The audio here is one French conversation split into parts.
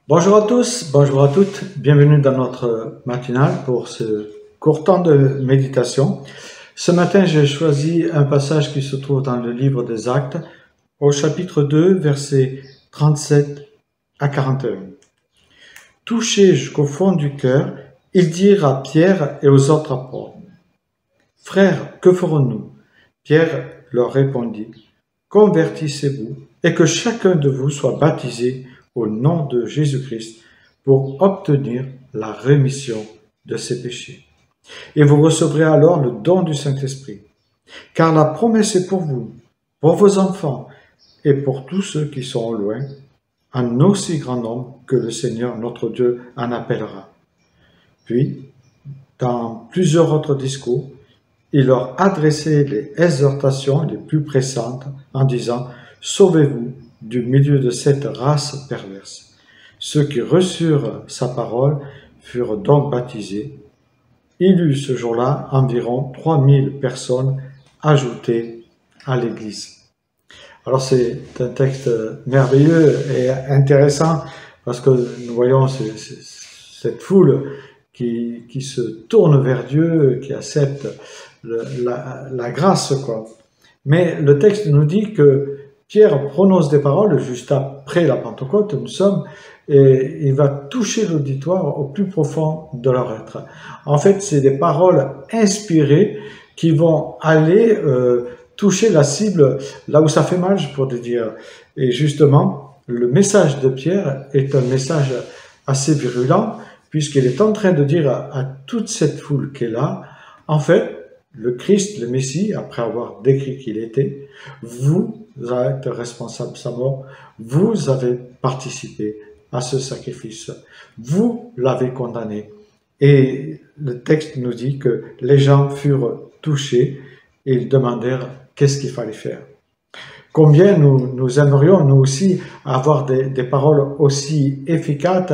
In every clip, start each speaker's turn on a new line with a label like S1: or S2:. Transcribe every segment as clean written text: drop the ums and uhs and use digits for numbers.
S1: Bonjour à tous, bonjour à toutes, bienvenue dans notre matinale pour ce court temps de méditation. Ce matin, j'ai choisi un passage qui se trouve dans le livre des Actes, au chapitre 2, versets 37 à 41. Touché jusqu'au fond du cœur, ils dirent à Pierre et aux autres apôtres, « Frères, que ferons-nous » Pierre leur répondit, « Convertissez-vous et que chacun de vous soit baptisé au nom de Jésus-Christ pour obtenir la rémission de ses péchés. Et vous recevrez alors le don du Saint-Esprit. Car la promesse est pour vous, pour vos enfants et pour tous ceux qui sont au loin, en aussi grand nombre que le Seigneur notre Dieu en appellera. » Puis, dans plusieurs autres discours, il leur adressait les exhortations les plus pressantes en disant « Sauvez-vous du milieu de cette race perverse. » Ceux qui reçurent sa parole furent donc baptisés. Il y eut ce jour-là environ 3000 personnes ajoutées à l'Église. Alors c'est un texte merveilleux et intéressant parce que nous voyons cette foule qui se tourne vers Dieu, qui accepte la grâce, quoi. Mais le texte nous dit que Pierre prononce des paroles juste après la Pentecôte, nous sommes, et il va toucher l'auditoire au plus profond de leur être. En fait, c'est des paroles inspirées qui vont aller toucher la cible là où ça fait mal, je pourrais dire. Et justement, le message de Pierre est un message assez virulent, puisqu'il est en train de dire à toute cette foule qui est là, en fait, le Christ, le Messie, après avoir décrit qui il était, vous êtes responsable de sa mort, vous avez participé à ce sacrifice, vous l'avez condamné. Et le texte nous dit que les gens furent touchés et ils demandèrent qu'est-ce qu'il fallait faire. Combien nous aimerions, nous aussi, avoir des paroles aussi efficaces,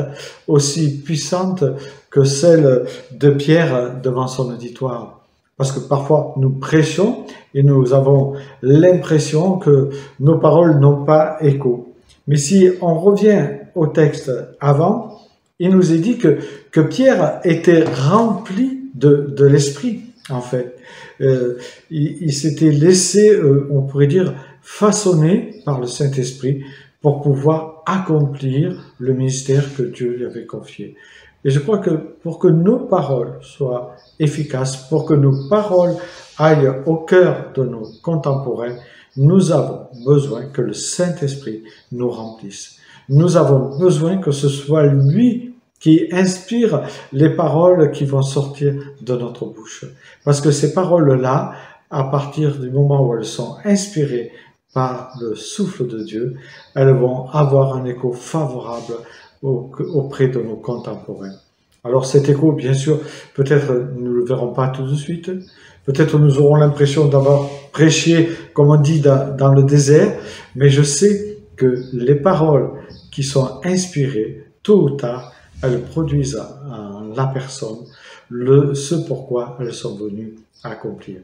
S1: aussi puissantes que celles de Pierre devant son auditoire. Parce que parfois, nous prêchons et nous avons l'impression que nos paroles n'ont pas écho. Mais si on revient au texte avant, il nous est dit que Pierre était rempli de l'Esprit, en fait. Il s'était laissé, on pourrait dire, façonné par le Saint-Esprit pour pouvoir accomplir le ministère que Dieu lui avait confié. Et je crois que pour que nos paroles soient efficaces, pour que nos paroles aillent au cœur de nos contemporains, nous avons besoin que le Saint-Esprit nous remplisse. Nous avons besoin que ce soit lui qui inspire les paroles qui vont sortir de notre bouche. Parce que ces paroles-là, à partir du moment où elles sont inspirées par le souffle de Dieu, elles vont avoir un écho favorable auprès de nos contemporains. Alors cet écho, bien sûr, peut-être nous ne le verrons pas tout de suite, peut-être nous aurons l'impression d'avoir prêché, comme on dit, dans le désert, mais je sais que les paroles qui sont inspirées, tôt ou tard, elles produisent en la personne ce pourquoi elles sont venues accomplir.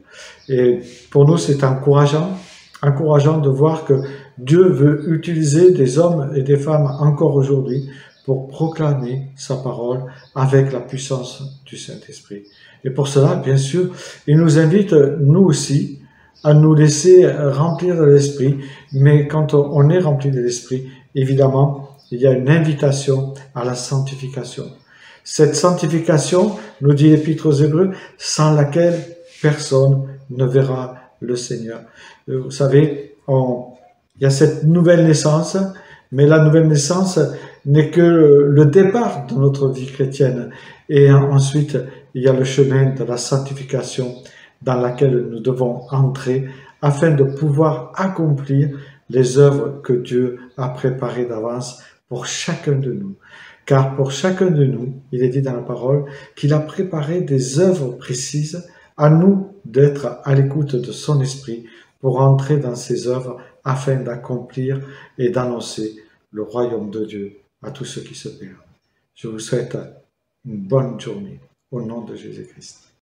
S1: Et pour nous, c'est encourageant de voir que Dieu veut utiliser des hommes et des femmes encore aujourd'hui pour proclamer sa parole avec la puissance du Saint-Esprit. Et pour cela, bien sûr, il nous invite, nous aussi, à nous laisser remplir de l'Esprit. Mais quand on est rempli de l'Esprit, évidemment, il y a une invitation à la sanctification. Cette sanctification, nous dit l'Épître aux Hébreux, sans laquelle personne ne verra le Seigneur. Vous savez, il y a cette nouvelle naissance, mais la nouvelle naissance n'est que le départ de notre vie chrétienne. Et ensuite, il y a le chemin de la sanctification dans laquelle nous devons entrer afin de pouvoir accomplir les œuvres que Dieu a préparées d'avance pour chacun de nous. Car pour chacun de nous, il est dit dans la parole qu'il a préparé des œuvres précises, à nous d'être à l'écoute de son esprit pour entrer dans ces œuvres afin d'accomplir et d'annoncer le royaume de Dieu à tous ceux qui se perdent. Je vous souhaite une bonne journée au nom de Jésus-Christ.